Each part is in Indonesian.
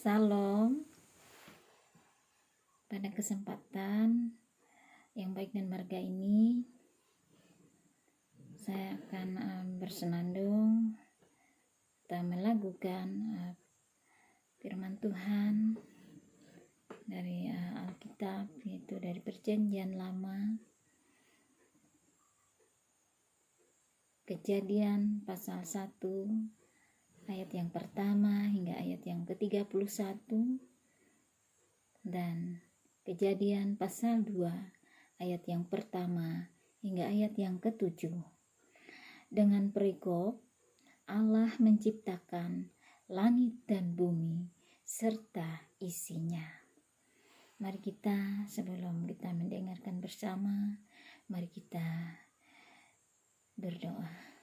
Salam. Pada kesempatan yang baik dan berharga ini, saya akan bersenandung atau melakukan firman Tuhan dari Alkitab, yaitu dari Perjanjian Lama, Kejadian pasal 1 ayat yang pertama hingga ayat yang ke-31, dan Kejadian pasal 2 ayat yang pertama hingga ayat yang ke-7. Dengan perikop, Allah menciptakan langit dan bumi serta isinya. Mari kita, sebelum kita mendengarkan bersama, mari kita berdoa.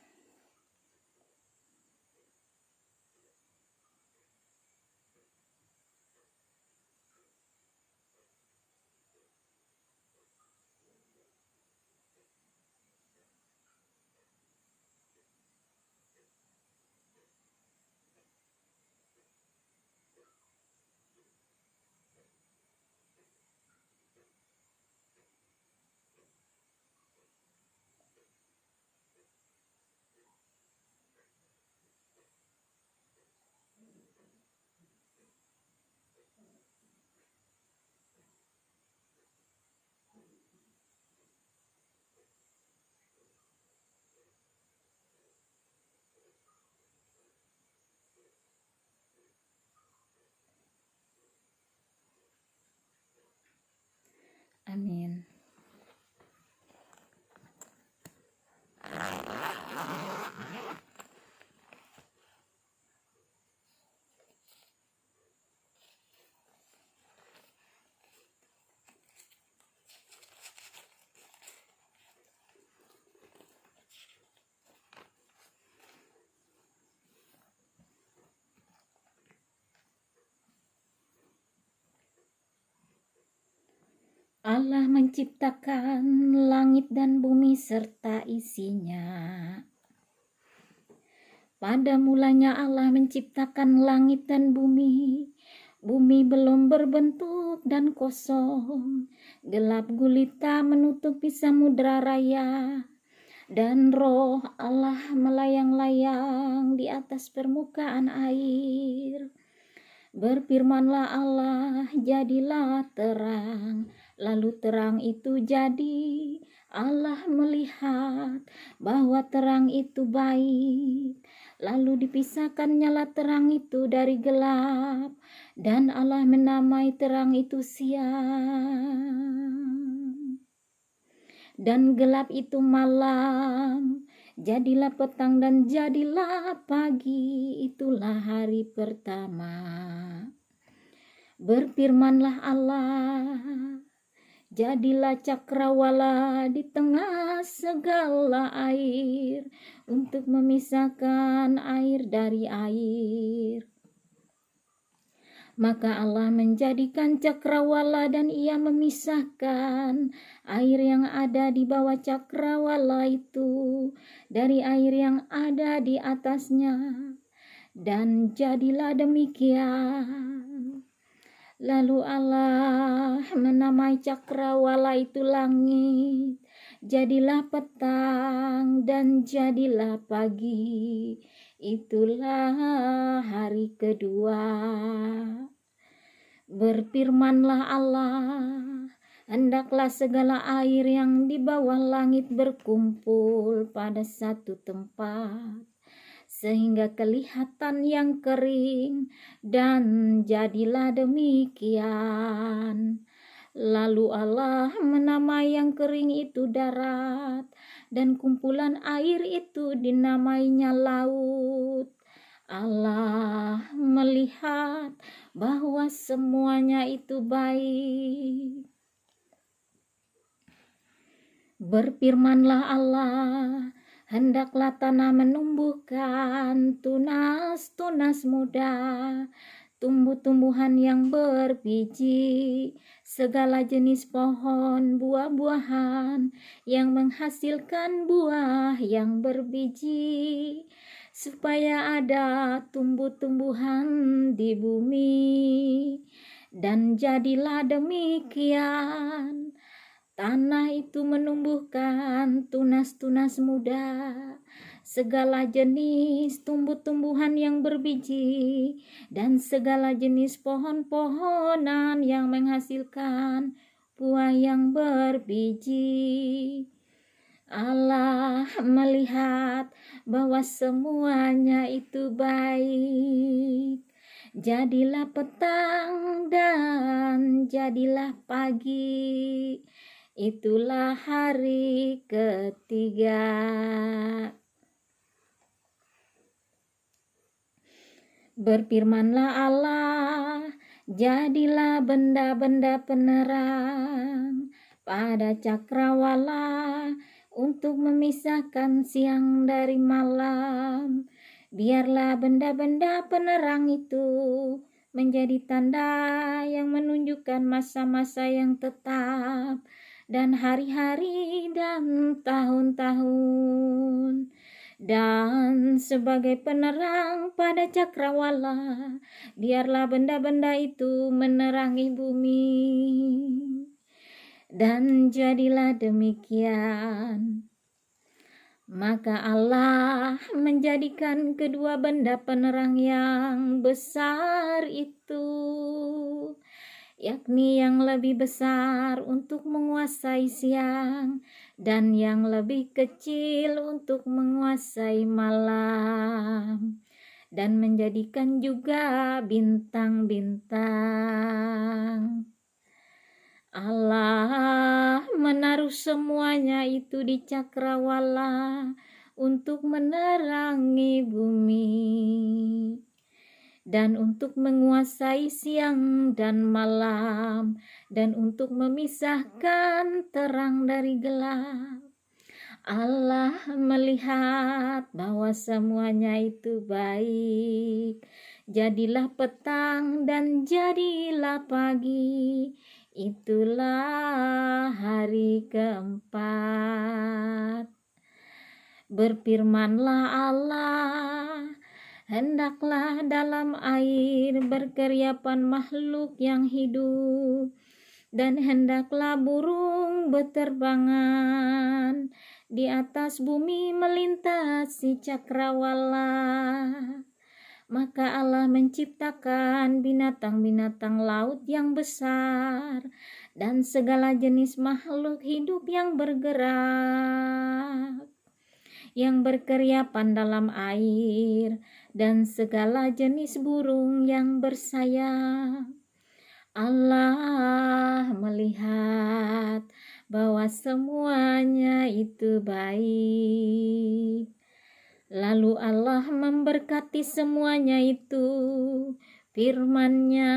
Amin. Allah menciptakan langit dan bumi serta isinya. Pada mulanya Allah menciptakan langit dan bumi. Bumi belum berbentuk dan kosong. Gelap gulita menutupi samudra raya. Dan roh Allah melayang-layang di atas permukaan air. Berfirmanlah Allah, jadilah terang. Lalu terang itu jadi. Allah melihat bahwa terang itu baik. Lalu dipisahkan nyala terang itu dari gelap. Dan Allah menamai terang itu siang. Dan gelap itu malam. Jadilah petang dan jadilah pagi, itulah hari pertama. Berfirmanlah Allah, jadilah cakrawala di tengah segala air, untuk memisahkan air dari air. Maka Allah menjadikan cakrawala dan ia memisahkan air yang ada di bawah cakrawala itu dari air yang ada di atasnya. Dan jadilah demikian. Lalu Allah menamai cakrawala itu langit. Jadilah petang dan jadilah pagi. Itulah hari kedua. Berfirmanlah Allah, hendaklah segala air yang di bawah langit berkumpul pada satu tempat, sehingga kelihatan yang kering, dan jadilah demikian. Lalu Allah menamai yang kering itu darat, dan kumpulan air itu dinamainya laut. Allah melihat bahwa semuanya itu baik. Berfirmanlah Allah, hendaklah tanah menumbuhkan tunas-tunas muda, tumbuh-tumbuhan yang berbiji, segala jenis pohon buah-buahan yang menghasilkan buah yang berbiji, supaya ada tumbuh-tumbuhan di bumi. Dan jadilah demikian. Tanah itu menumbuhkan tunas-tunas muda, segala jenis tumbuh-tumbuhan yang berbiji, dan segala jenis pohon-pohonan yang menghasilkan buah yang berbiji. Allah melihat bahwa semuanya itu baik. Jadilah petang dan jadilah pagi. Itulah hari ketiga. Berfirmanlah Allah, jadilah benda-benda penerang pada cakrawala untuk memisahkan siang dari malam. Biarlah benda-benda penerang itu menjadi tanda yang menunjukkan masa-masa yang tetap dan hari-hari dan tahun-tahun. Dan sebagai penerang pada cakrawala, biarlah benda-benda itu menerangi bumi. Dan jadilah demikian. Maka Allah menjadikan kedua benda penerang yang besar itu, yakni yang lebih besar untuk menguasai siang dan yang lebih kecil untuk menguasai malam, dan menjadikan juga bintang-bintang. Allah menaruh semuanya itu di cakrawala untuk menerangi bumi dan untuk menguasai siang dan malam dan untuk memisahkan terang dari gelap. Allah melihat bahwa semuanya itu baik. Jadilah petang dan jadilah pagi. Itulah hari keempat. Berfirmanlah Allah, hendaklah dalam air berkeriapan makhluk yang hidup, dan hendaklah burung beterbangan di atas bumi melintasi cakrawala. Maka Allah menciptakan binatang-binatang laut yang besar dan segala jenis makhluk hidup yang bergerak, yang berkeriapan dalam air, dan segala jenis burung yang bersayap. Allah melihat bahwa semuanya itu baik. Lalu Allah memberkati semuanya itu, firman-Nya,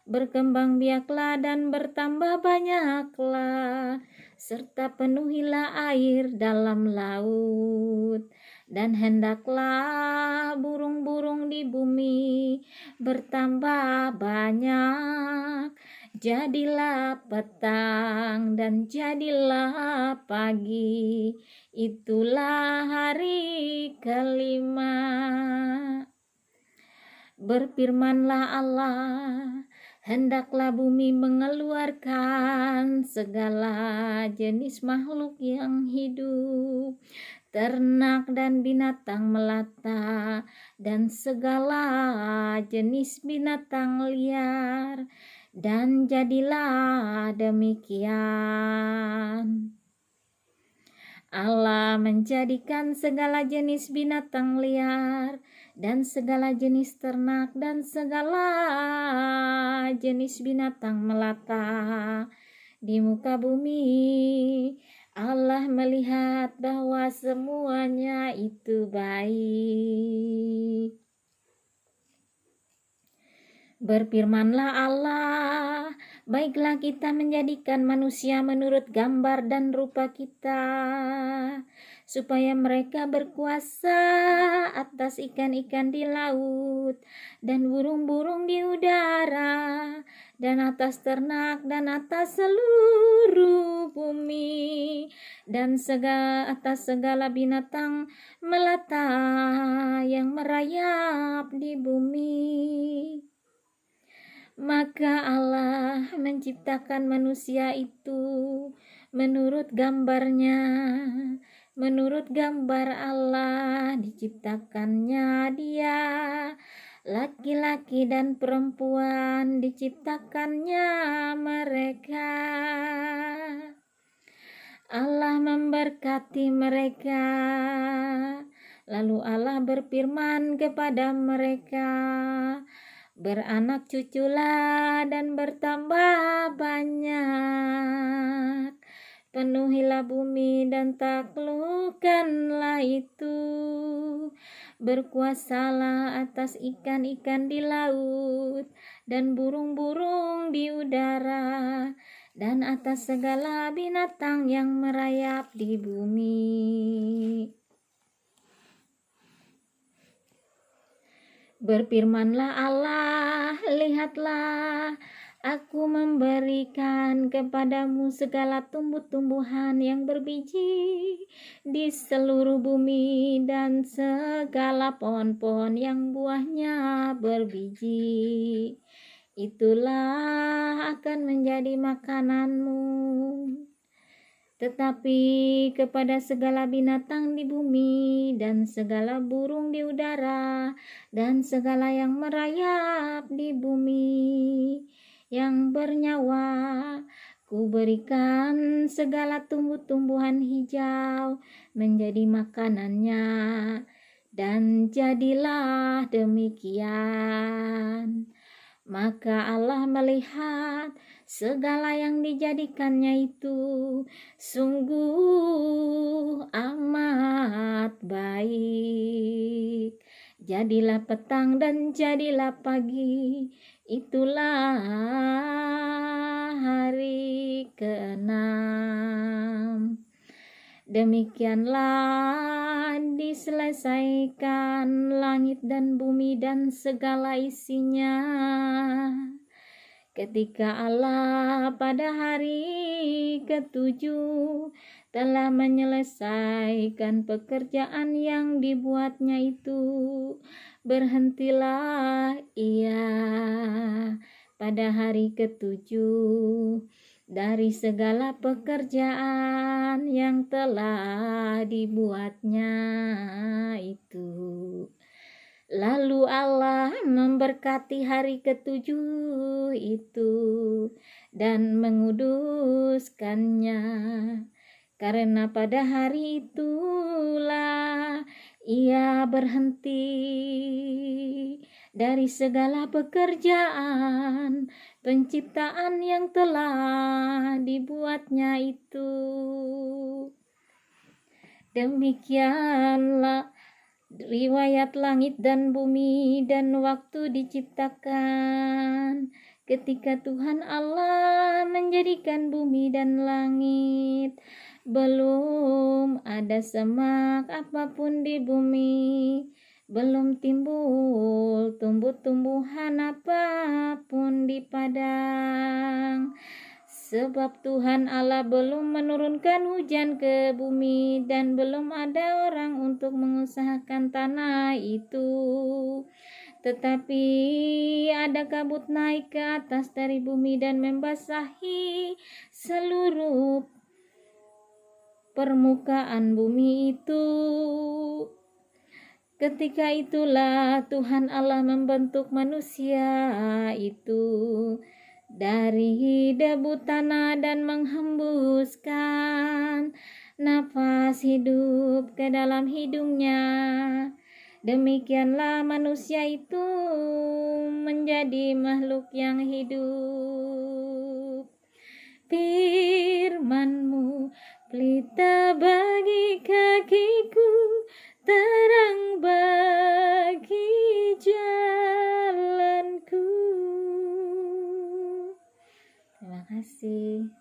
berkembang biaklah dan bertambah banyaklah, serta penuhilah air dalam laut, dan hendaklah burung-burung di bumi bertambah banyak. Jadilah petang dan jadilah pagi. Itulah hari kelima. Berfirmanlah Allah, hendaklah bumi mengeluarkan segala jenis makhluk yang hidup, ternak dan binatang melata, dan segala jenis binatang liar. Dan jadilah demikian. Allah menjadikan segala jenis binatang liar dan segala jenis ternak dan segala jenis binatang melata di muka bumi. Allah melihat bahwa semuanya itu baik. Berfirmanlah Allah, baiklah kita menjadikan manusia menurut gambar dan rupa kita, supaya mereka berkuasa atas ikan-ikan di laut dan burung-burung di udara dan atas ternak dan atas seluruh bumi dan atas segala binatang melata yang merayap di bumi. Maka Allah menciptakan manusia itu menurut gambarnya. Menurut gambar Allah diciptakannya dia. Laki-laki dan perempuan diciptakannya mereka. Allah memberkati mereka. Lalu Allah berfirman kepada mereka, beranak cuculah dan bertambah banyak. Penuhilah bumi dan taklukkanlah itu. Berkuasalah atas ikan-ikan di laut dan burung-burung di udara dan atas segala binatang yang merayap di bumi. Berfirmanlah Allah, lihatlah, aku memberikan kepadamu segala tumbuh-tumbuhan yang berbiji di seluruh bumi dan segala pohon-pohon yang buahnya berbiji. Itulah akan menjadi makananmu. Tetapi kepada segala binatang di bumi dan segala burung di udara dan segala yang merayap di bumi yang bernyawa, kuberikan segala tumbuh-tumbuhan hijau menjadi makanannya, dan jadilah demikian. Maka Allah melihat segala yang dijadikannya itu sungguh amat baik. Jadilah petang dan jadilah pagi, itulah hari ke-6. Demikianlah diselesaikan langit dan bumi dan segala isinya. Ketika Allah pada hari ke-7 telah menyelesaikan pekerjaan yang dibuatnya itu, berhentilah Ia pada hari ke-7 dari segala pekerjaan yang telah dibuatnya itu. Lalu Allah memberkati hari ke-7 itu dan menguduskannya, karena pada hari itulah Ia berhenti dari segala pekerjaan penciptaan yang telah dibuatnya itu. Demikianlah riwayat langit dan bumi dan waktu diciptakan, ketika Tuhan Allah menjadikan bumi dan langit. Belum ada semak apapun di bumi, belum timbul tumbuh-tumbuhan apapun di padang. Sebab Tuhan Allah belum menurunkan hujan ke bumi dan belum ada orang untuk mengusahakan tanah itu. Tetapi ada kabut naik ke atas dari bumi dan membasahi seluruh permukaan bumi itu. Ketika itulah Tuhan Allah membentuk manusia itu dari debu tanah dan menghembuskan nafas hidup ke dalam hidungnya. Demikianlah manusia itu menjadi makhluk yang hidup. Firman-Mu pelita bagi kakiku, terang bagi jalanku. Terima kasih.